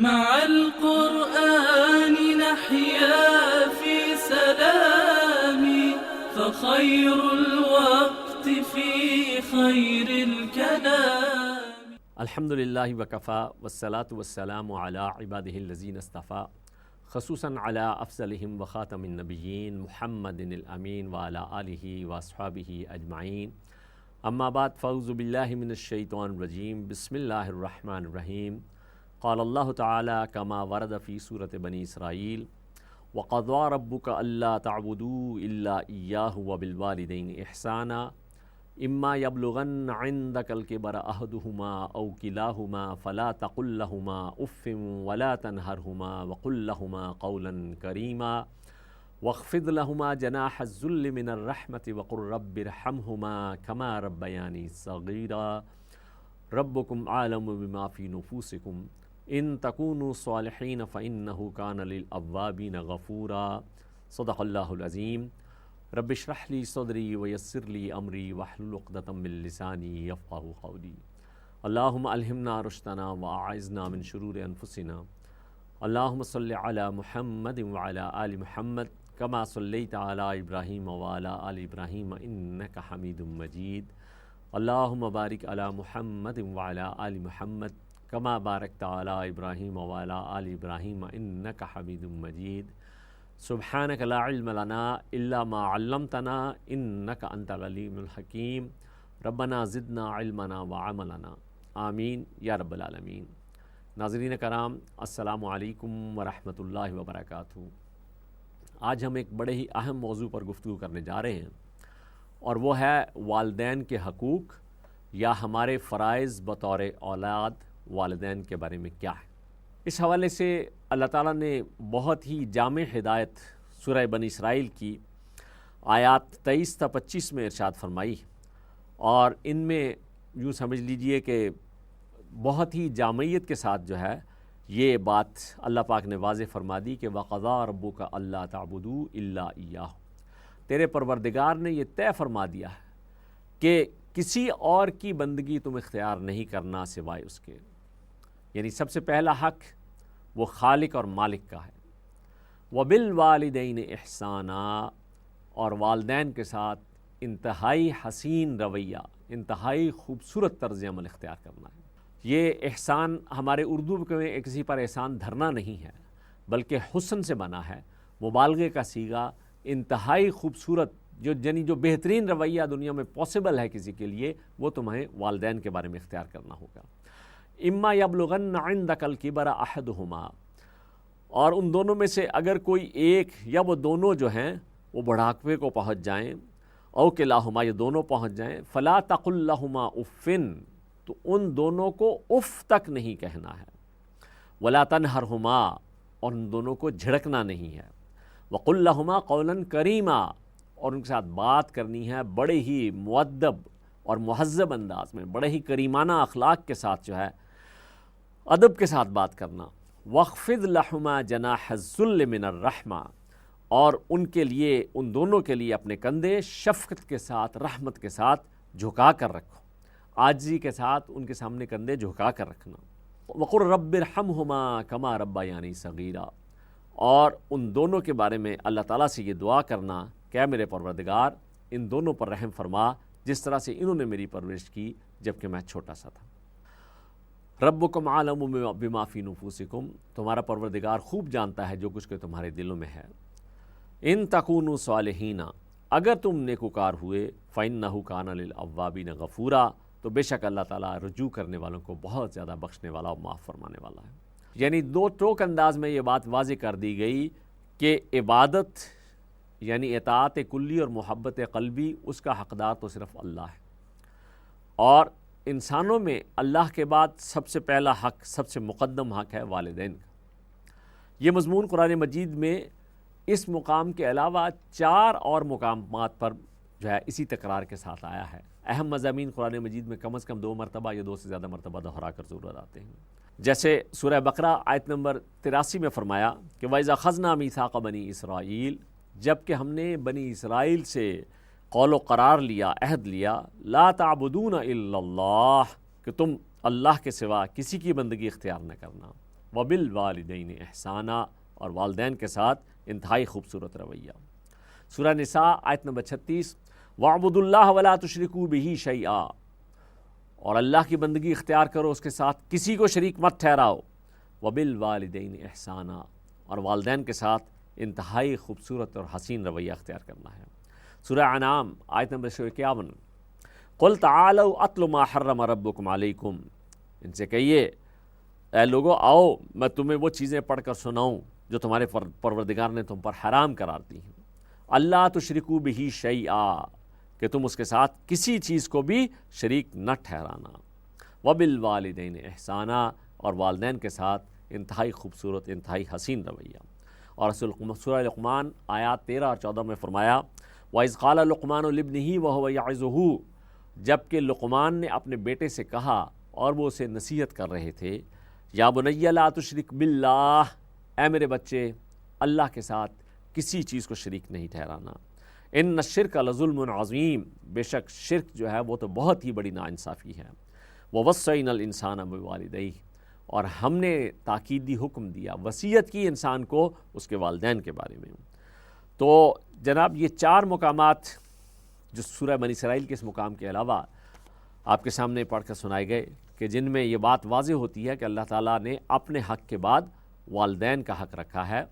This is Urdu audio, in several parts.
مع القرآن نحيا في سلام، فخير الوقت في خير الكلام. الحمد للہ وکفا والصلاة والسلام علی عبادہ الذین اصطفیٰ، خصوصاً علی افضلہم وخاتم النبیین محمد الامین وعلی آلہ واصحابہ اجمعین. اما بعد، فاعوذ باللہ من الشیطان الرجیم. بسم اللہ الرحمن الرحیم. قال اللہ تعالی کما ورد فی سورۃ بنی اسرائیل: وَقَضَىٰ رَبُّكَ أَلَّا تَعْبُدُوا إِلَّا إِيَّاهُ وَبِالْوَالِدَيْنِ إِحْسَانًا إِمَّا يَبْلُغَنَّ عِندَكَ الْكِبَرَ أَحَدُهُمَا أَوْ كِلَاهُمَا فَلَا تَقُل لَّهُمَا أُفٍّ وَلَا تَنْهَرْهُمَا وَقُل لَّهُمَا قَوْلًا كَرِيمًا وَاخْفِضْ لَهُمَا جَنَاحَ الذُّلِّ مِنَ الرَّحْمَةِ وَقُل رَّبِّ ارْحَمْهُمَا كَمَا رَبَّيَانِي صَغِيرًا رَبُّكُمْ أَعْلَمُ بِمَا فِي نُفُوسِكُمْ إِن تَكُونُوا صَالِحِينَ فَإِنَّهُ كَانَ لِلْأَوَّابِينَ غَفُورًا. صدق اللہ العظیم. رب اشرح لی صدری ویسر لی امری واحلل عقدۃ من لسانی یفقہوا قولی. اللہم الہمنا رشدنا واعذنا من شرور انفسنا. اللہم صلی علی محمد وعلی آل محمد کما صلیت علی ابراہیم وعلی آل ابراہیم انک حمید مجید. اللہم بارک علی محمد وعلی آل محمد کما بارکت علی ابراہیم وعلی آل ابراہیم انک حمید مجید. سبحانک لا علم لنا الا ما علمتنا انک انت العلیم الحکیم. ربنا زدنا علمنا وعملنا آمین یا رب العالمین. ناظرین کرام، السلام علیکم ورحمۃ اللہ وبرکاتہ. آج ہم ایک بڑے ہی اہم موضوع پر گفتگو کرنے جا رہے ہیں، اور وہ ہے والدین کے حقوق یا ہمارے فرائض بطور اولاد والدین کے بارے میں کیا ہے. اس حوالے سے اللہ تعالیٰ نے بہت ہی جامع ہدایت سورہ بنی اسرائیل کی آیات 23 تا 25 میں ارشاد فرمائی، اور ان میں یوں سمجھ لیجئے کہ بہت ہی جامعیت کے ساتھ جو ہے یہ بات اللہ پاک نے واضح فرما دی کہ وَقَضَىٰ رَبُّكَ أَلَّا تَعْبُدُوا إِلَّا إِيَّاهُ. تیرے پروردگار نے یہ طے فرما دیا ہے کہ کسی اور کی بندگی تم اختیار نہیں کرنا سوائے اس کے. یعنی سب سے پہلا حق وہ خالق اور مالک کا ہے. وَبِالْوَالِدَيْنِ إِحْسَانًا، اور والدین کے ساتھ انتہائی حسین رویہ، انتہائی خوبصورت طرز عمل اختیار کرنا ہے. یہ احسان ہمارے اردو میں کسی پر احسان دھرنا نہیں ہے، بلکہ حسن سے بنا ہے، مبالغے کا صیغہ. انتہائی خوبصورت جو بہترین رویہ دنیا میں پاسبل ہے کسی کے لیے، وہ تمہیں والدین کے بارے میں اختیار کرنا ہوگا. اما یبلغن عندک الکبر احدہما، اور ان دونوں میں سے اگر کوئی ایک یا وہ دونوں جو ہیں وہ بڑھاپے کو پہنچ جائیں، او کلاہما، یہ دونوں پہنچ جائیں، فلا تقل لہما افن، تو ان دونوں کو اف تک نہیں کہنا ہے. ولا تنہرہما، اور ان دونوں کو جھڑکنا نہیں ہے. وقل لہما قولا کریما، اور ان کے ساتھ بات کرنی ہے بڑے ہی مؤدب اور مہذب انداز میں، بڑے ہی کریمانہ اخلاق کے ساتھ جو ہے ادب کے ساتھ بات کرنا. وَاخْفِضْ لَهُمَا جَنَاحَ الذُّلِّ مِنَ الرَّحْمَةِ، اور ان کے لیے، ان دونوں کے لیے اپنے کندھے شفقت کے ساتھ، رحمت کے ساتھ جھکا کر رکھو. عاجزی کے ساتھ ان کے سامنے کندھے جھکا کر رکھنا. وَقُلْ رَبِّ ارْحَمْهُمَا كَمَا رَبَّيَانِي صَغِيرًا، اور ان دونوں کے بارے میں اللہ تعالیٰ سے یہ دعا کرنا کہ اے میرے پروردگار، ان دونوں پر رحم فرما جس طرح سے انہوں نے میری پرورش کی جبکہ میں چھوٹا سا تھا. ربکم عالم بما فی نفوسکم، تمہارا پروردگار خوب جانتا ہے جو کچھ کہ تمہارے دلوں میں ہے. ان تکونوا صالحین، اگر تم نیکوکار ہوئے، فإنہ کان للأوابین غفورا، تو بے شک اللہ تعالیٰ رجوع کرنے والوں کو بہت زیادہ بخشنے والا اور معاف فرمانے والا ہے. یعنی دو ٹوک انداز میں یہ بات واضح کر دی گئی کہ عبادت یعنی اطاعت کلی اور محبت قلبی، اس کا حقدار تو صرف اللہ ہے، اور انسانوں میں اللہ کے بعد سب سے پہلا حق، سب سے مقدم حق ہے والدین کا. یہ مضمون قرآن مجید میں اس مقام کے علاوہ 4 اور مقامات پر جو ہے اسی تکرار کے ساتھ آیا ہے. اہم مضامین قرآن مجید میں کم از کم 2 مرتبہ یا 2 سے زیادہ مرتبہ دہرا کر ضرور آتے ہیں. جیسے سورہ بقرہ آیت نمبر 83 میں فرمایا کہ وَإِذَا أَخَذْنَا مِيثَاقَ بَنِي إِسْرَائِيلَ، جب کہ ہم نے بنی اسرائیل سے قول و قرار لیا، عہد لیا، لا تعبدون الا اللہ، کہ تم اللہ کے سوا کسی کی بندگی اختیار نہ کرنا. وبالوالدین احسانا، اور والدین کے ساتھ انتہائی خوبصورت رویہ۔ سورہ نساء آیت نمبر 36، وَاعْبُدُوا اللَّهَ وَلَا تُشْرِكُوا بِهِ شَيْئًا، اور اللہ کی بندگی اختیار کرو، اس کے ساتھ کسی کو شریک مت ٹھہراؤ۔ وبالوالدین احسانا، اور والدین کے ساتھ انتہائی خوبصورت اور حسین رویہ اختیار کرنا ہے۔ سورہ انعام آیت نمبر 51، قُلْ تَعَالَوْا أَتْلُ مَا حَرَّمَ رَبُّكُمْ عَلَيْكُمْ، ان سے کہیے اے لوگو آؤ میں تمہیں وہ چیزیں پڑھ کر سناؤں جو تمہارے پروردگار نے تم پر حرام قرار دی ہیں۔ اللہ تشرکوا بہ شیئا، کہ تم اس کے ساتھ کسی چیز کو بھی شریک نہ ٹھہرانا۔ وبالوالدین احسانا، اور والدین کے ساتھ انتہائی خوبصورت انتہائی حسین رویہ۔ اور سورہ لقمان آیات 13 اور 14 میں فرمایا، وَإِذْ قَالَ لُقْمَانُ لِابْنِهِ وَهُوَ يَعِظُهُ، جبکہ لقمان نے اپنے بیٹے سے کہا اور وہ اسے نصیحت کر رہے تھے، یا بنی لا تشرک باللہ، اے میرے بچے اللہ کے ساتھ کسی چیز کو شریک نہیں ٹھہرانا، ان الشرک لظلم عظیم، بے شک شرک جو ہے وہ تو بہت ہی بڑی ناانصافی ہے۔ وَوَصَّيْنَا الْإِنسَانَ بِوَالِدَيْهِ، اور ہم نے تاکیدی حکم دیا، وصیت کی انسان کو اس کے والدین کے بارے میں۔ تو جناب یہ 4 مقامات جو سورہ بنی اسرائیل کے اس مقام کے علاوہ آپ کے سامنے پڑھ کر سنائے گئے، کہ جن میں یہ بات واضح ہوتی ہے کہ اللہ تعالیٰ نے اپنے حق کے بعد والدین کا حق رکھا ہے،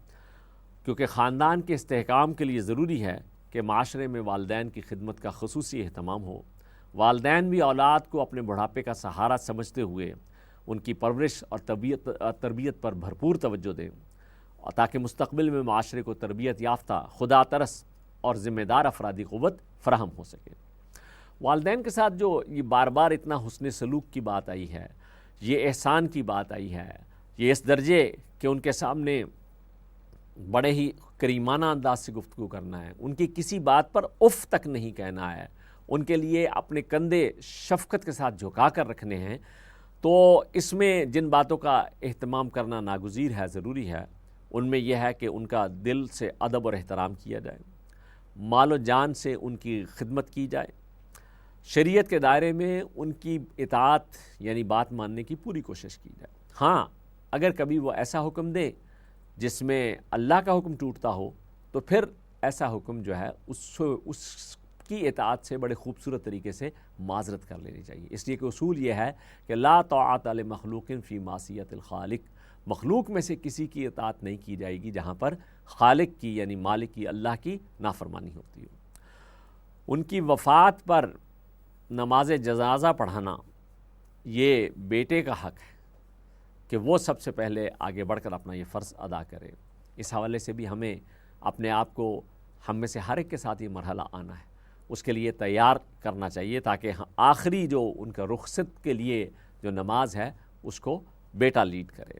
کیونکہ خاندان کے استحکام کے لیے ضروری ہے کہ معاشرے میں والدین کی خدمت کا خصوصی اہتمام ہو۔ والدین بھی اولاد کو اپنے بڑھاپے کا سہارا سمجھتے ہوئے ان کی پرورش اور تربیت پر بھرپور توجہ دیں، تاکہ مستقبل میں معاشرے کو تربیت یافتہ، خدا ترس اور ذمہ دار افرادی قوت فراہم ہو سکے۔ والدین کے ساتھ جو یہ بار بار اتنا حسن سلوک کی بات آئی ہے، یہ احسان کی بات آئی ہے، یہ اس درجے کہ ان کے سامنے بڑے ہی کریمانہ انداز سے گفتگو کرنا ہے، ان کی کسی بات پر اف تک نہیں کہنا ہے، ان کے لیے اپنے کندھے شفقت کے ساتھ جھکا کر رکھنے ہیں، تو اس میں جن باتوں کا اہتمام کرنا ناگزیر ہے، ضروری ہے، ان میں یہ ہے کہ ان کا دل سے ادب اور احترام کیا جائے، مال و جان سے ان کی خدمت کی جائے، شریعت کے دائرے میں ان کی اطاعت یعنی بات ماننے کی پوری کوشش کی جائے۔ ہاں اگر کبھی وہ ایسا حکم دے جس میں اللہ کا حکم ٹوٹتا ہو، تو پھر ایسا حکم جو ہے اس کی اطاعت سے بڑے خوبصورت طریقے سے معذرت کر لینی چاہیے، اس لیے کہ اصول یہ ہے کہ لا طاعت لمخلوق فی معصیت الخالق، مخلوق میں سے کسی کی اطاعت نہیں کی جائے گی جہاں پر خالق کی یعنی مالک کی، اللہ کی نافرمانی ہوتی ہو۔ ان کی وفات پر نماز جنازہ پڑھانا یہ بیٹے کا حق ہے کہ وہ سب سے پہلے آگے بڑھ کر اپنا یہ فرض ادا کرے۔ اس حوالے سے بھی ہمیں اپنے آپ کو، ہم میں سے ہر ایک کے ساتھ یہ مرحلہ آنا ہے، اس کے لیے تیار کرنا چاہیے، تاکہ آخری جو ان کا رخصت کے لیے جو نماز ہے اس کو بیٹا لیڈ کرے۔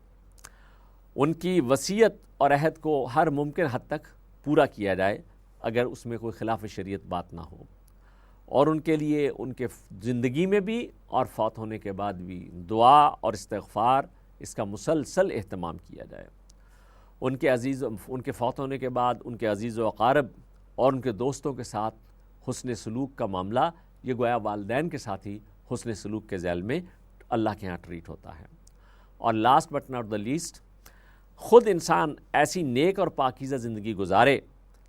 ان کی وصیت اور عہد کو ہر ممکن حد تک پورا کیا جائے اگر اس میں کوئی خلاف شریعت بات نہ ہو، اور ان کے لیے ان کے زندگی میں بھی اور فوت ہونے کے بعد بھی دعا اور استغفار، اس کا مسلسل اہتمام کیا جائے۔ ان کے فوت ہونے کے بعد ان کے عزیز و اقارب اور ان کے دوستوں کے ساتھ حسن سلوک کا معاملہ یہ گویا والدین کے ساتھ ہی حسن سلوک کے ذیل میں اللہ کے ہاں ٹریٹ ہوتا ہے۔ اور last but not the least, خود انسان ایسی نیک اور پاکیزہ زندگی گزارے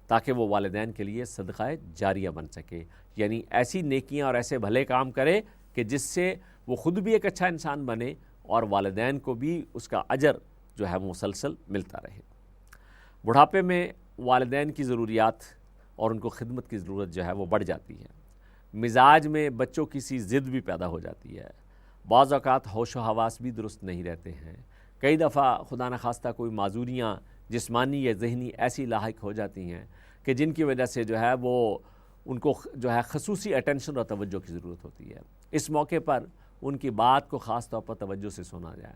تاکہ وہ والدین کے لیے صدقہ جاریہ بن سکے، یعنی ایسی نیکیاں اور ایسے بھلے کام کرے کہ جس سے وہ خود بھی ایک اچھا انسان بنے اور والدین کو بھی اس کا اجر جو ہے مسلسل ملتا رہے۔ بڑھاپے میں والدین کی ضروریات اور ان کو خدمت کی ضرورت جو ہے وہ بڑھ جاتی ہے، مزاج میں بچوں کی سی ضد بھی پیدا ہو جاتی ہے، بعض اوقات ہوش و حواس بھی درست نہیں رہتے ہیں، کئی دفعہ خدا نخواستہ کوئی معذوریاں جسمانی یا ذہنی ایسی لاحق ہو جاتی ہیں کہ جن کی وجہ سے جو ہے وہ ان کو جو ہے خصوصی اٹینشن اور توجہ کی ضرورت ہوتی ہے۔ اس موقع پر ان کی بات کو خاص طور پر توجہ سے سنا جائے۔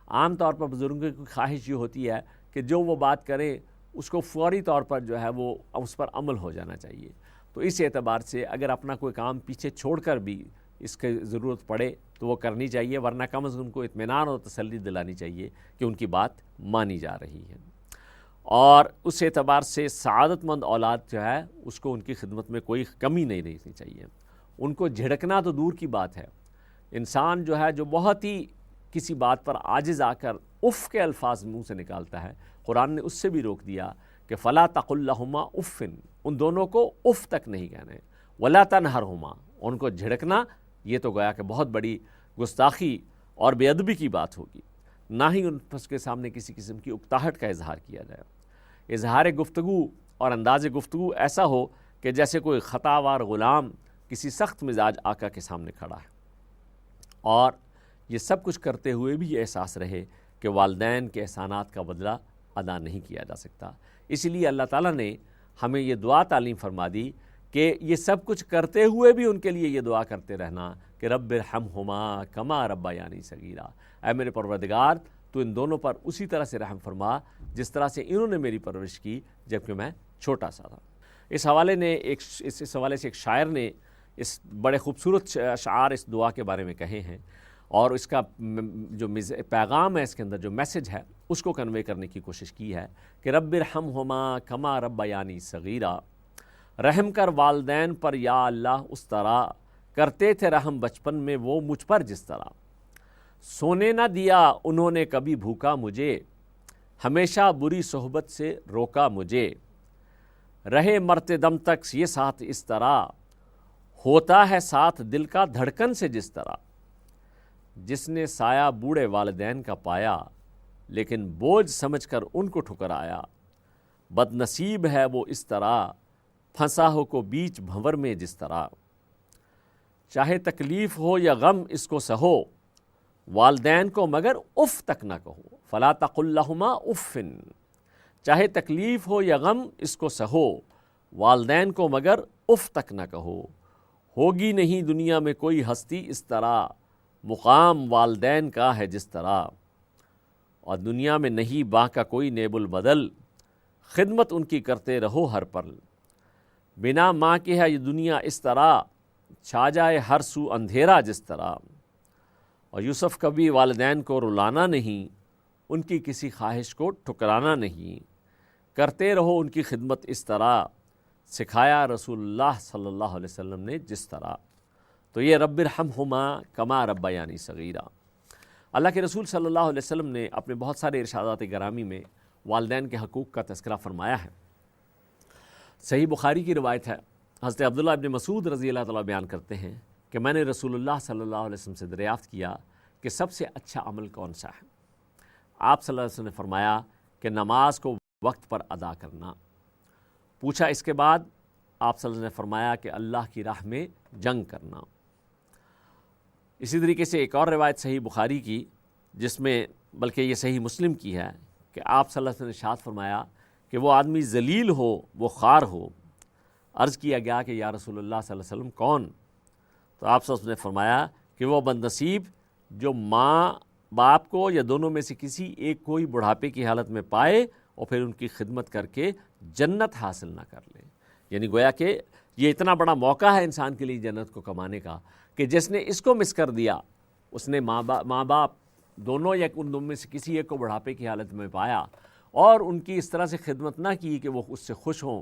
عام طور پر بزرگوں کی خواہش یہ ہوتی ہے کہ جو وہ بات کرے اس کو فوری طور پر جو ہے وہ اس پر عمل ہو جانا چاہیے۔ تو اس اعتبار سے اگر اپنا کوئی کام پیچھے چھوڑ کر بھی اس کی ضرورت پڑے تو وہ کرنی چاہیے، ورنہ کم از کم ان کو اطمینان اور تسلی دلانی چاہیے کہ ان کی بات مانی جا رہی ہے۔ اور اس اعتبار سے سعادت مند اولاد جو ہے اس کو ان کی خدمت میں کوئی کمی نہیں رہنی چاہیے۔ ان کو جھڑکنا تو دور کی بات ہے، انسان جو ہے جو بہت ہی کسی بات پر عاجز آ کر اف کے الفاظ منہ سے نکالتا ہے، قرآن نے اس سے بھی روک دیا کہ فلا تقل لہما اف، ان دونوں کو اف تک نہیں کہنے، ولا تنہرہما، ان کو جھڑکنا یہ تو گویا کہ بہت بڑی گستاخی اور بے ادبی کی بات ہوگی، نہ ہی ان کے سامنے کسی قسم کی اکتاہٹ کا اظہار کیا جائے۔ اظہار گفتگو اور انداز گفتگو ایسا ہو کہ جیسے کوئی خطا وار غلام کسی سخت مزاج آقا کے سامنے کھڑا ہے، اور یہ سب کچھ کرتے ہوئے بھی یہ احساس رہے کہ والدین کے احسانات کا بدلہ ادا نہیں کیا جا سکتا۔ اسی لیے اللہ تعالیٰ نے ہمیں یہ دعا تعلیم فرما دی کہ یہ سب کچھ کرتے ہوئے بھی ان کے لیے یہ دعا کرتے رہنا کہ رب ارحمہما کما ربیانی صغیرا، اے میرے پروردگار تو ان دونوں پر اسی طرح سے رحم فرما جس طرح سے انہوں نے میری پرورش کی جبکہ میں چھوٹا سا تھا۔ اس حوالے سے ایک شاعر نے اس بڑے خوبصورت اشعار اس دعا کے بارے میں کہے ہیں، اور اس کا جو پیغام ہے، اس کے اندر جو میسج ہے اس کو کنوے کرنے کی کوشش کی ہے کہ رب ارحمہما کما ربیانی صغیرا، رحم کر والدین پر یا اللہ اس طرح کرتے تھے رحم بچپن میں وہ مجھ پر جس طرح، سونے نہ دیا انہوں نے کبھی بھوکا مجھے، ہمیشہ بری صحبت سے روکا مجھے، رہے مرتے دم تک یہ ساتھ اس طرح، ہوتا ہے ساتھ دل کا دھڑکن سے جس طرح، جس نے سایہ بوڑھے والدین کا پایا لیکن بوجھ سمجھ کر ان کو ٹھکرایا، بد نصیب ہے وہ اس طرح پھنسا ہو کو بیچ بھنور میں جس طرح، چاہے تکلیف ہو یا غم اس کو سہو، والدین کو مگر اف تک نہ کہو، فلا تقل لہما اف، چاہے تکلیف ہو یا غم اس کو سہو، والدین کو مگر اف تک نہ کہو، ہوگی نہیں دنیا میں کوئی ہستی اس طرح، مقام والدین کا ہے جس طرح، اور دنیا میں نہیں باں کا کوئی نیب البدل، خدمت ان کی کرتے رہو ہر پل، بنا ماں کے ہے یہ دنیا اس طرح، چھا جائے ہر سو اندھیرا جس طرح، اور یوسف کبھی والدین کو رلانا نہیں، ان کی کسی خواہش کو ٹھکرانا نہیں، کرتے رہو ان کی خدمت اس طرح، سکھایا رسول اللہ صلی اللہ علیہ وسلم نے جس طرح۔ تو یہ رب ارحمہما کما ربیانی صغیرا، اللہ کے رسول صلی اللہ علیہ وسلم نے اپنے بہت سارے ارشادات گرامی میں والدین کے حقوق کا تذکرہ فرمایا ہے۔ صحیح بخاری کی روایت ہے، حضرت عبداللہ ابن مسعود رضی اللہ تعالیٰ بیان کرتے ہیں کہ میں نے رسول اللہ صلی اللہ علیہ وسلم سے دریافت کیا کہ سب سے اچھا عمل کون سا ہے؟ آپ صلی اللہ علیہ وسلم نے فرمایا کہ نماز کو وقت پر ادا کرنا۔ پوچھا اس کے بعد آپ صلی اللہ علیہ وسلم نے فرمایا کہ اللہ کی راہ میں جنگ کرنا۔ اسی طریقے سے ایک اور روایت صحیح بخاری کی جس میں بلکہ یہ صحیح مسلم کی ہے کہ آپ صلی اللہ علیہ وسلم نے ارشاد فرمایا کہ وہ آدمی ذلیل ہو، وہ خوار ہو۔ عرض کیا گیا کہ یا رسول اللہ صلی اللہ علیہ وسلم کون؟ تو آپ صلی اللہ علیہ وسلم نے فرمایا کہ وہ بد نصیب جو ماں باپ کو یا دونوں میں سے کسی ایک کو ہی بڑھاپے کی حالت میں پائے اور پھر ان کی خدمت کر کے جنت حاصل نہ کر لے۔ یعنی گویا کہ یہ اتنا بڑا موقع ہے انسان کے لیے جنت کو کمانے کا کہ جس نے اس کو مس کر دیا، اس نے ماں باپ دونوں یا ان دونوں میں سے کسی ایک کو بڑھاپے کی حالت میں پایا اور ان کی اس طرح سے خدمت نہ کی کہ وہ اس سے خوش ہوں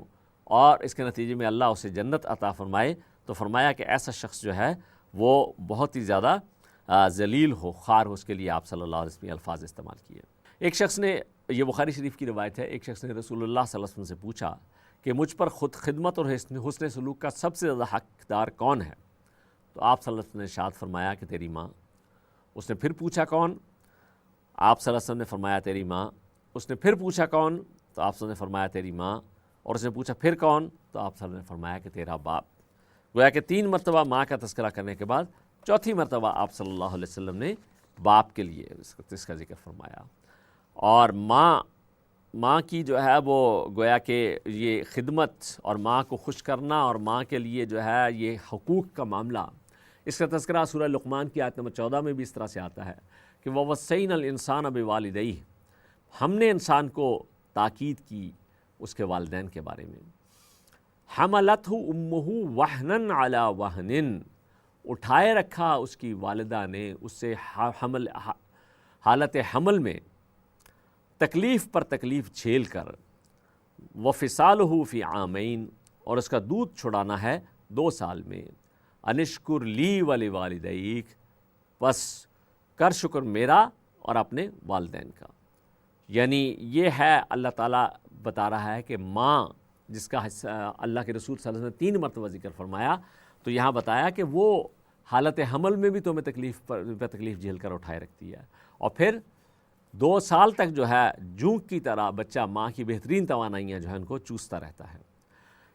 اور اس کے نتیجے میں اللہ اسے جنت عطا فرمائے، تو فرمایا کہ ایسا شخص جو ہے وہ بہت ہی زیادہ ذلیل ہو، خوار ہو۔ اس کے لیے آپ صلی اللہ علیہ وسلم الفاظ استعمال کیے۔ ایک شخص نے، یہ بخاری شریف کی روایت ہے، ایک شخص نے رسول اللہ صلی اللہ علیہ وسلم سے پوچھا کہ مجھ پر خود خدمت اور حسن سلوک کا سب سے زیادہ حقدار کون ہے؟ تو آپ صلی اللہ علیہ وسلم نے ارشاد فرمایا کہ تیری ماں۔ اس نے پھر پوچھا کون؟ آپ صلی اللہ علیہ وسلم نے فرمایا تیری ماں۔ اس نے پھر پوچھا کون؟ تو آپ صلی اللہ علیہ وسلم نے فرمایا تیری ماں۔ اور اس نے پوچھا پھر کون؟ تو آپ صلی اللہ علیہ وسلم نے فرمایا کہ تیرا باپ۔ گویا کہ 3 مرتبہ ماں کا تذکرہ کرنے کے بعد چوتھی مرتبہ آپ صلی اللہ علیہ وسلم نے باپ کے لیے اس کا ذکر فرمایا۔ اور ماں کی جو ہے وہ گویا کہ یہ خدمت اور ماں کو خوش کرنا اور ماں کے لیے جو ہے یہ حقوق کا معاملہ، اس کا تذکرہ سورہ لقمان کی آیت نمبر 14 میں بھی اس طرح سے آتا ہے کہ وَوَصَّيْنَا الْإِنسَانَ بِوَالِدَيْهِ، ہم نے انسان کو تاکید کی اس کے والدین کے بارے میں۔ حَمَلَتْهُ أُمُّهُ وَهْنًا عَلَى وَهْنٍ، اٹھائے رکھا اس کی والدہ نے اس سے حالت حمل میں تکلیف پر تکلیف جھیل کر، وَفِصَالُهُ فِي عَامَيْن، اور اس کا دودھ چھڑانا ہے 2 سال میں، انشکر لی ولوالدیک، پس کر شکر میرا اور اپنے والدین کا۔ یعنی یہ ہے اللہ تعالیٰ بتا رہا ہے کہ ماں جس کا اللہ کے رسول صلی اللہ علیہ وسلم نے 3 مرتبہ ذکر فرمایا، تو یہاں بتایا کہ وہ حالت حمل میں بھی تمہیں تکلیف جھیل کر اٹھائے رکھتی ہے، اور پھر 2 سال تک جو ہے جونک کی طرح بچہ ماں کی بہترین توانائیاں جو ہے ان کو چوستا رہتا ہے۔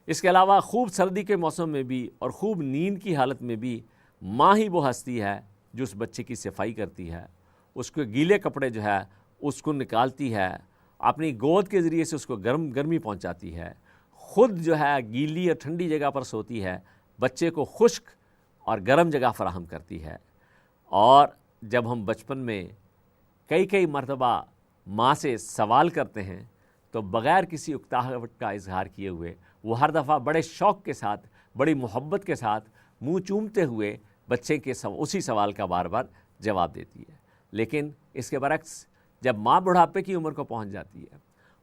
اس کے علاوہ خوب سردی کے موسم میں بھی اور خوب نیند کی حالت میں بھی ماں ہی وہ ہستی ہے جو اس بچے کی صفائی کرتی ہے، اس کے گیلے کپڑے جو ہے اس کو نکالتی ہے، اپنی گود کے ذریعے سے اس کو گرمی پہنچاتی ہے، خود جو ہے گیلی اور ٹھنڈی جگہ پر سوتی ہے، بچے کو خشک اور گرم جگہ فراہم کرتی ہے۔ اور جب ہم بچپن میں کئی مرتبہ ماں سے سوال کرتے ہیں تو بغیر کسی اکتاہٹ کا اظہار کیے ہوئے وہ ہر دفعہ بڑے شوق کے ساتھ، بڑی محبت کے ساتھ منہ چومتے ہوئے بچے کے اسی سوال کا بار بار جواب دیتی ہے۔ لیکن اس کے برعکس جب ماں بڑھاپے کی عمر کو پہنچ جاتی ہے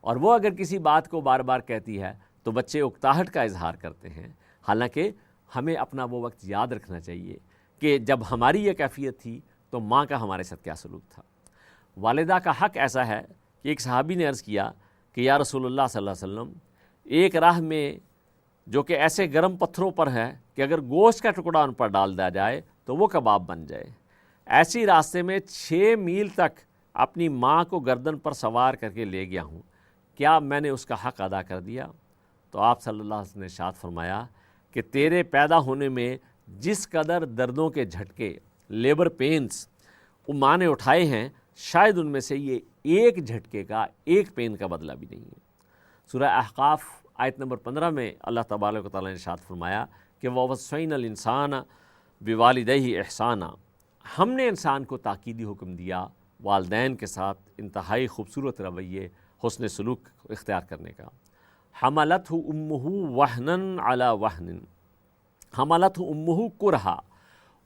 اور وہ اگر کسی بات کو بار بار کہتی ہے تو بچے اکتاہٹ کا اظہار کرتے ہیں، حالانکہ ہمیں اپنا وہ وقت یاد رکھنا چاہیے کہ جب ہماری یہ کیفیت تھی تو ماں کا ہمارے ساتھ کیا سلوک تھا۔ والدہ کا حق ایسا ہے کہ ایک صحابی نے عرض کیا کہ یا رسول اللہ صلی اللہ علیہ وسلم، ایک راہ میں جو کہ ایسے گرم پتھروں پر ہے کہ اگر گوشت کا ٹکڑا ان پر ڈال دیا جائے تو وہ کباب بن جائے، ایسی راستے میں 6 میل تک اپنی ماں کو گردن پر سوار کر کے لے گیا ہوں، کیا میں نے اس کا حق ادا کر دیا؟ تو آپ صلی اللہ علیہ وسلم نے ارشاد فرمایا کہ تیرے پیدا ہونے میں جس قدر دردوں کے جھٹکے، لیبر پینز ماں نے اٹھائے ہیں، شاید ان میں سے یہ ایک جھٹکے کا، ایک پین کا بدلہ بھی نہیں ہے۔ سورہ احقاف آیت نمبر 15 میں اللہ تبارک و تعالیٰ نے ارشاد فرمایا کہ وَوَصَّيْنَا الْإِنسَانَ بِوَالِدَيْهِ إِحْسَانًا، ہم نے انسان کو تاکیدی حکم دیا والدین کے ساتھ انتہائی خوبصورت رویے، حسن سلوک اختیار کرنے کا۔ حملتہ امہ وہنًا علی وہن، حملتہ امہ کرہا،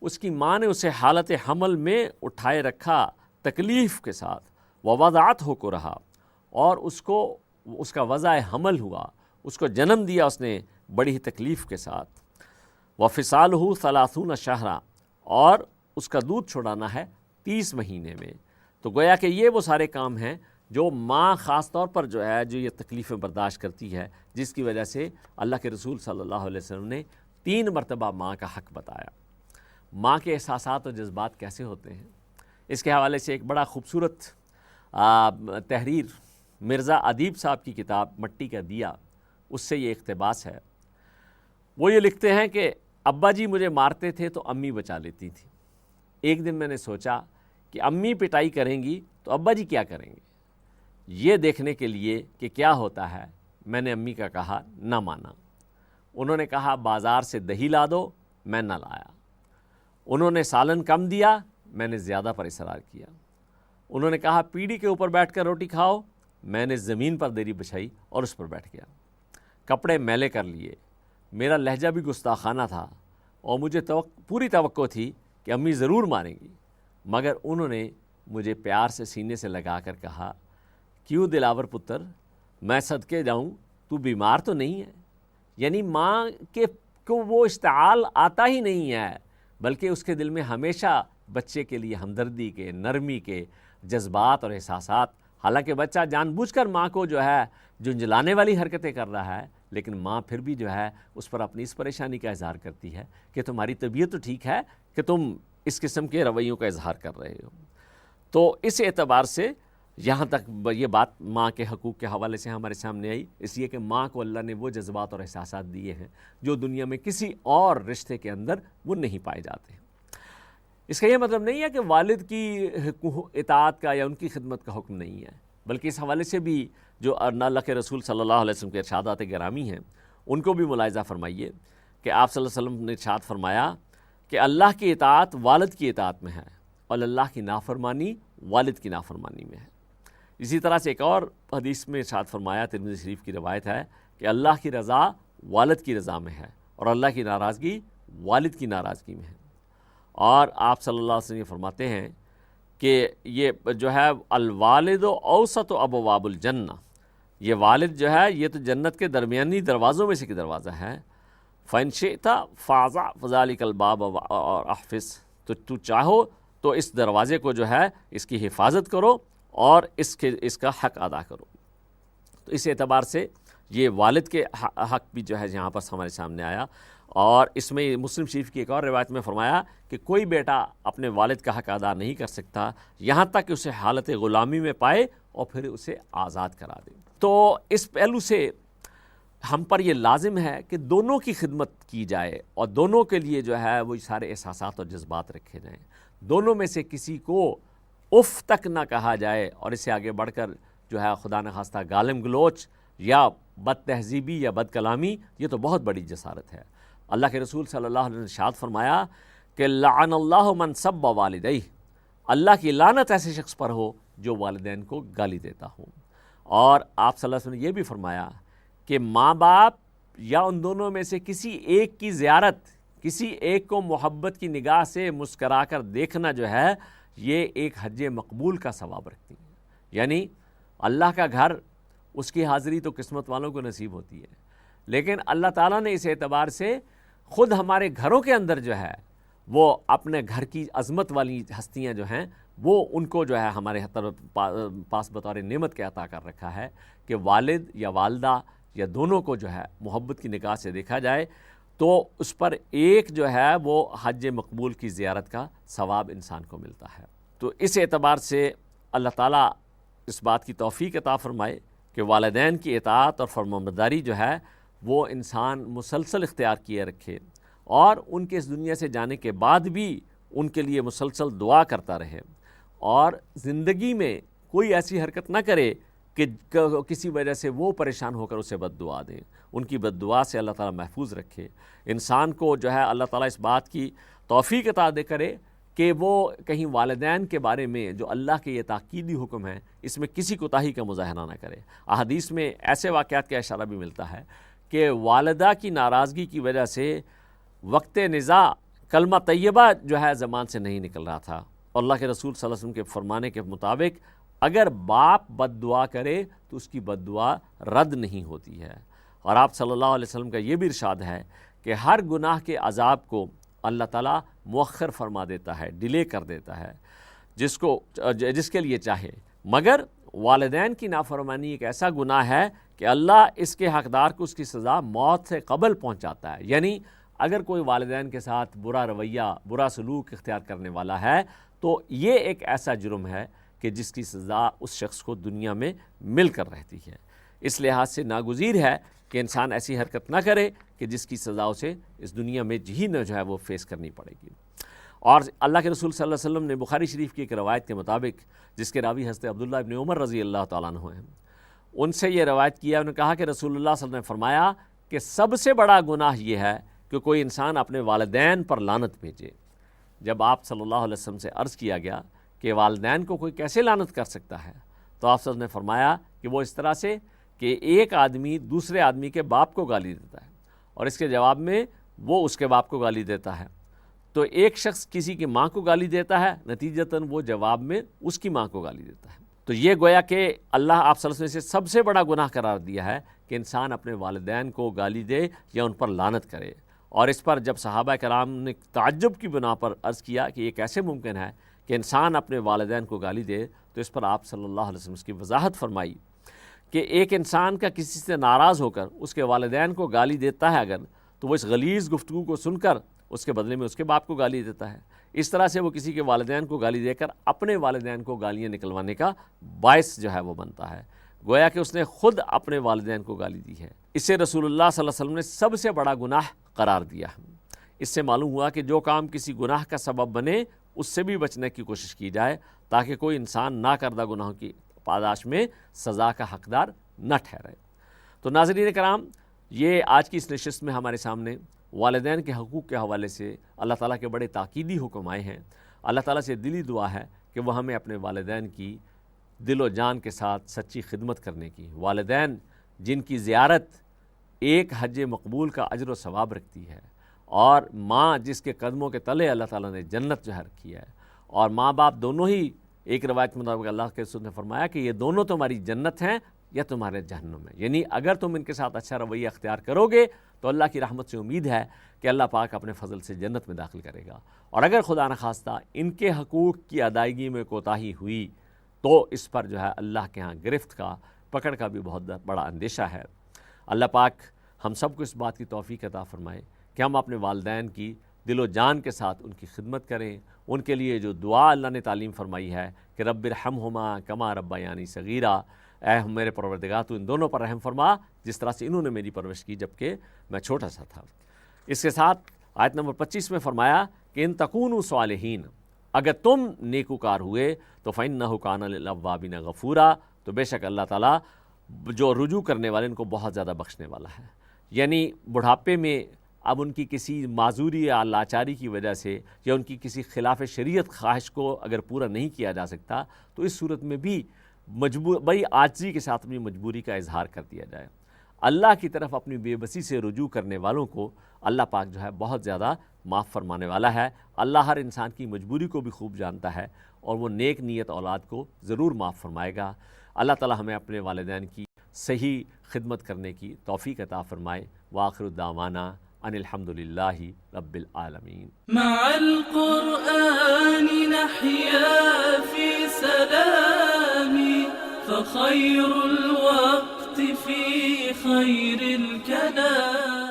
اس کی ماں نے اسے حالت حمل میں اٹھائے رکھا تکلیف کے ساتھ، ووضعتہ کرہا، اور اس کا وضع حمل ہوا، اس کو جنم دیا اس نے بڑی تکلیف کے ساتھ، وفصالہ 30 شہرا، اور اس کا دودھ چھڑانا ہے 30 مہینے میں۔ تو گویا کہ یہ وہ سارے کام ہیں جو ماں خاص طور پر جو ہے جو یہ تکلیفیں برداشت کرتی ہے، جس کی وجہ سے اللہ کے رسول صلی اللہ علیہ وسلم نے 3 مرتبہ ماں کا حق بتایا۔ ماں کے احساسات اور جذبات کیسے ہوتے ہیں، اس کے حوالے سے ایک بڑا خوبصورت تحریر مرزا ادیب صاحب کی کتاب مٹی کا دیا، اس سے یہ اقتباس ہے۔ وہ یہ لکھتے ہیں کہ ابا جی مجھے مارتے تھے تو امی بچا لیتی تھی۔ ایک دن میں نے سوچا کہ امی پٹائی کریں گی تو ابا جی کیا کریں گے، یہ دیکھنے کے لیے کہ کیا ہوتا ہے میں نے امی کا کہا نہ مانا۔ انہوں نے کہا بازار سے دہی لا دو، میں نہ لایا۔ انہوں نے سالن کم دیا، میں نے زیادہ پر اصرار کیا۔ انہوں نے کہا پیڑھی کے اوپر بیٹھ کر روٹی کھاؤ، میں نے زمین پر دری بچھائی اور اس پر بیٹھ گیا۔ کپڑے میلے کر لیے، میرا لہجہ بھی گستاخانہ تھا اور مجھے پوری توقع تھی کہ امی ضرور ماریں گی، مگر انہوں نے مجھے پیار سے سینے سے لگا کر کہا کیوں دلاور پتر، میں صدقے جاؤں، تو بیمار تو نہیں ہے۔ یعنی ماں کے کو وہ اشتعال آتا ہی نہیں ہے، بلکہ اس کے دل میں ہمیشہ بچے کے لیے ہمدردی کے، نرمی کے جذبات اور احساسات، حالانکہ بچہ جان بوجھ کر ماں کو جو ہے جنجلانے والی حرکتیں کر رہا ہے، لیکن ماں پھر بھی جو ہے اس پر اپنی اس پریشانی کا اظہار کرتی ہے کہ تمہاری طبیعت تو ٹھیک ہے کہ تم اس قسم کے رویوں کا اظہار کر رہے ہو۔ تو اس اعتبار سے یہاں تک یہ بات ماں کے حقوق کے حوالے سے ہمارے سامنے آئی، اس لیے کہ ماں کو اللہ نے وہ جذبات اور احساسات دیے ہیں جو دنیا میں کسی اور رشتے کے اندر وہ نہیں پائے جاتے ہیں۔ اس کا یہ مطلب نہیں ہے کہ والد کی اطاعت کا یا ان کی خدمت کا حکم نہیں ہے، بلکہ اس حوالے سے بھی جو اللہ کے رسول صلی اللہ علیہ وسلم کے ارشادات گرامی ہیں ان کو بھی ملاحظہ فرمائیے کہ آپ صلی اللہ علیہ وسلم نے ارشاد فرمایا کہ اللہ کی اطاعت والد کی اطاعت میں ہے اور اللہ کی نافرمانی والد کی نافرمانی میں ہے۔ اسی طرح سے ایک اور حدیث میں ارشاد فرمایا، ترمذی شریف کی روایت ہے کہ اللہ کی رضا والد کی رضا میں ہے اور اللہ کی ناراضگی والد کی ناراضگی میں ہے۔ اور آپ صلی اللہ علیہ وسلم یہ فرماتے ہیں کہ یہ جو ہے الوالد اوسط ابواب الجنہ، یہ والد جو ہے یہ تو جنت کے درمیانی دروازوں میں سے ایک دروازہ ہے۔ فَإِن شِئْتَ فَاعْزَعْ فَذَلِكَ الْبَابَ اور احفظ، تو چاہو تو اس دروازے کو جو ہے اس کی حفاظت کرو اور اس کا حق ادا کرو۔ تو اس اعتبار سے یہ والد کے حق بھی جو ہے یہاں پر ہمارے سامنے آیا، اور اس میں مسلم شریف کی ایک اور روایت میں فرمایا کہ کوئی بیٹا اپنے والد کا حق ادا نہیں کر سکتا یہاں تک کہ اسے حالت غلامی میں پائے اور پھر اسے آزاد کرا دے۔ تو اس پہلو سے ہم پر یہ لازم ہے کہ دونوں کی خدمت کی جائے اور دونوں کے لیے جو ہے وہ سارے احساسات اور جذبات رکھے جائیں، دونوں میں سے کسی کو اف تک نہ کہا جائے، اور اس سے آگے بڑھ کر جو ہے خدا نخواستہ گالم گلوچ یا بد تہذیبی یا بد کلامی، یہ تو بہت بڑی جسارت ہے۔ اللہ کے رسول صلی اللہ علیہ وسلم نے ارشاد فرمایا کہ لعن اللہ من سب والدیہ، اللہ کی لعنت ایسے شخص پر ہو جو والدین کو گالی دیتا ہو۔ اور آپ صلی اللہ علیہ وسلم نے یہ بھی فرمایا کہ ماں باپ یا ان دونوں میں سے کسی ایک کی زیارت، کسی ایک کو محبت کی نگاہ سے مسکرا کر دیکھنا جو ہے یہ ایک حج مقبول کا ثواب رکھتی ہے۔ یعنی اللہ کا گھر، اس کی حاضری تو قسمت والوں کو نصیب ہوتی ہے، لیکن اللہ تعالیٰ نے اس اعتبار سے خود ہمارے گھروں کے اندر جو ہے وہ اپنے گھر کی عظمت والی ہستیاں جو ہیں وہ ان کو جو ہے ہمارے پاس بطور نعمت کے عطا کر رکھا ہے کہ والد یا والدہ یا دونوں کو جو ہے محبت کی نگاہ سے دیکھا جائے تو اس پر ایک جو ہے وہ حج مقبول کی زیارت کا ثواب انسان کو ملتا ہے۔ تو اس اعتبار سے اللہ تعالیٰ اس بات کی توفیق عطا فرمائے کہ والدین کی اطاعت اور فرمانبرداری جو ہے وہ انسان مسلسل اختیار کیے رکھے، اور ان کے اس دنیا سے جانے کے بعد بھی ان کے لیے مسلسل دعا کرتا رہے، اور زندگی میں کوئی ایسی حرکت نہ کرے کہ کسی وجہ سے وہ پریشان ہو کر اسے بد دعا دیں۔ ان کی بد دعا سے اللہ تعالیٰ محفوظ رکھے۔ انسان کو جو ہے اللہ تعالیٰ اس بات کی توفیق عطا دے کرے کہ وہ کہیں والدین کے بارے میں جو اللہ کے یہ تاکیدی حکم ہیں اس میں کسی کوتاہی کا مظاہرہ نہ کرے۔ احادیث میں ایسے واقعات کا اشارہ بھی ملتا ہے کہ والدہ کی ناراضگی کی وجہ سے وقت نزاع کلمہ طیبہ جو ہے زبان سے نہیں نکل رہا تھا، اور اللہ کے رسول صلی اللہ علیہ وسلم کے فرمانے کے مطابق اگر باپ بد دعا کرے تو اس کی بد دعا رد نہیں ہوتی ہے۔ اور آپ صلی اللہ علیہ وسلم کا یہ بھی ارشاد ہے کہ ہر گناہ کے عذاب کو اللہ تعالیٰ مؤخر فرما دیتا ہے، ڈیلے کر دیتا ہے جس کے لیے چاہے، مگر والدین کی نافرمانی ایک ایسا گناہ ہے کہ اللہ اس کے حقدار کو اس کی سزا موت سے قبل پہنچاتا ہے۔ یعنی اگر کوئی والدین کے ساتھ برا رویہ، برا سلوک اختیار کرنے والا ہے تو یہ ایک ایسا جرم ہے کہ جس کی سزا اس شخص کو دنیا میں مل کر رہتی ہے۔ اس لحاظ سے ناگزیر ہے کہ انسان ایسی حرکت نہ کرے کہ جس کی سزا اسے اس دنیا میں ہی نہ جو ہے وہ فیس کرنی پڑے گی۔ اور اللہ کے رسول صلی اللہ علیہ وسلم نے بخاری شریف کی ایک روایت کے مطابق، جس کے راوی حضرت عبداللہ ابن عمر رضی اللہ تعالیٰ عنہ ہیں، ان سے یہ روایت کیا، انہوں نے کہا کہ رسول اللہ صلی اللہ علیہ وسلم نے فرمایا کہ سب سے بڑا گناہ یہ ہے کہ کوئی انسان اپنے والدین پر لعنت بھیجے۔ جب آپ صلی اللہ علیہ وسلم سے عرض کیا گیا کہ والدین کو کوئی کیسے لعنت کر سکتا ہے، تو آپ صلی اللہ علیہ وسلم نے فرمایا کہ وہ اس طرح سے کہ ایک آدمی دوسرے آدمی کے باپ کو گالی دیتا ہے اور اس کے جواب میں وہ اس کے باپ کو گالی دیتا ہے، تو ایک شخص کسی کی ماں کو گالی دیتا ہے، نتیجتاً وہ جواب میں اس کی ماں کو گالی دیتا ہے۔ تو یہ گویا کہ اللہ آپ صلی اللہ علیہ وسلم سے سب سے بڑا گناہ قرار دیا ہے کہ انسان اپنے والدین کو گالی دے یا ان پر لعنت کرے۔ اور اس پر جب صحابہ کرام نے تعجب کی بنا پر عرض کیا کہ یہ کیسے ممکن ہے کہ انسان اپنے والدین کو گالی دے، تو اس پر آپ صلی اللہ علیہ وسلم اس کی وضاحت فرمائی کہ ایک انسان کا کسی سے ناراض ہو کر اس کے والدین کو گالی دیتا ہے اگر، تو وہ اس غلیظ گفتگو کو سن کر اس کے بدلے میں اس کے باپ کو گالی دیتا ہے۔ اس طرح سے وہ کسی کے والدین کو گالی دے کر اپنے والدین کو گالیاں نکلوانے کا باعث جو ہے وہ بنتا ہے، گویا کہ اس نے خود اپنے والدین کو گالی دی ہے۔ اسے رسول اللہ صلی اللہ علیہ وسلم نے سب سے بڑا گناہ قرار دیا۔ اس سے معلوم ہوا کہ جو کام کسی گناہ کا سبب بنے اس سے بھی بچنے کی کوشش کی جائے تاکہ کوئی انسان نہ کردہ گناہوں کی پاداش میں سزا کا حقدار نہ ٹھہرے۔ تو ناظرین کرام، یہ آج کی اس نشست میں ہمارے سامنے والدین کے حقوق کے حوالے سے اللہ تعالیٰ کے بڑے تاکیدی حکم آئے ہیں۔ اللہ تعالیٰ سے دلی دعا ہے کہ وہ ہمیں اپنے والدین کی دل و جان کے ساتھ سچی خدمت کرنے کی، والدین جن کی زیارت ایک حج مقبول کا اجر و ثواب رکھتی ہے، اور ماں جس کے قدموں کے تلے اللہ تعالیٰ نے جنت جو ہے رکھی ہے، اور ماں باپ دونوں ہی ایک روایت مطابق اللہ کے رسول نے فرمایا کہ یہ دونوں تمہاری جنت ہیں یا تمہارے جہنم میں. یعنی اگر تم ان کے ساتھ اچھا رویہ اختیار کرو گے تو اللہ کی رحمت سے امید ہے کہ اللہ پاک اپنے فضل سے جنت میں داخل کرے گا، اور اگر خدا نخواستہ ان کے حقوق کی ادائیگی میں کوتاہی ہوئی تو اس پر جو ہے اللہ کے ہاں گرفت کا، پکڑ کا بھی بہت بڑا اندیشہ ہے. اللہ پاک ہم سب کو اس بات کی توفیق عطا فرمائے کہ ہم اپنے والدین کی دل و جان کے ساتھ ان کی خدمت کریں. ان کے لیے جو دعا اللہ نے تعلیم فرمائی ہے کہ رب ارحمہما کما ربیانی صغیرا، اے میرے پروردگار تو ان دونوں پر رحم فرما جس طرح سے انہوں نے میری پرورش کی جبکہ میں چھوٹا سا تھا. اس کے ساتھ آیت نمبر 25 میں فرمایا کہ ان تکونوا صالحین، اگر تم نیکوکار ہوئے تو فإنہ کان للأوابین غفورا، تو بے شک اللہ تعالیٰ جو رجوع کرنے والے ان کو بہت زیادہ بخشنے والا ہے. یعنی بڑھاپے میں اب ان کی کسی معذوری یا لاچاری کی وجہ سے یا ان کی کسی خلاف شریعت خواہش کو اگر پورا نہیں کیا جا سکتا تو اس صورت میں بھی بڑی عاجزی کے ساتھ اپنی مجبوری کا اظہار کر دیا جائے. اللہ کی طرف اپنی بے بسی سے رجوع کرنے والوں کو اللہ پاک جو ہے بہت زیادہ معاف فرمانے والا ہے. اللہ ہر انسان کی مجبوری کو بھی خوب جانتا ہے اور وہ نیک نیت اولاد کو ضرور معاف فرمائے گا. اللہ تعالی ہمیں اپنے والدین کی صحیح خدمت کرنے کی توفیق عطا فرمائے. وآخر دعوانا ان الحمدللہ رب العالمین. مع القرآن نحيا في سلام فخير الوقت في خير الكلام.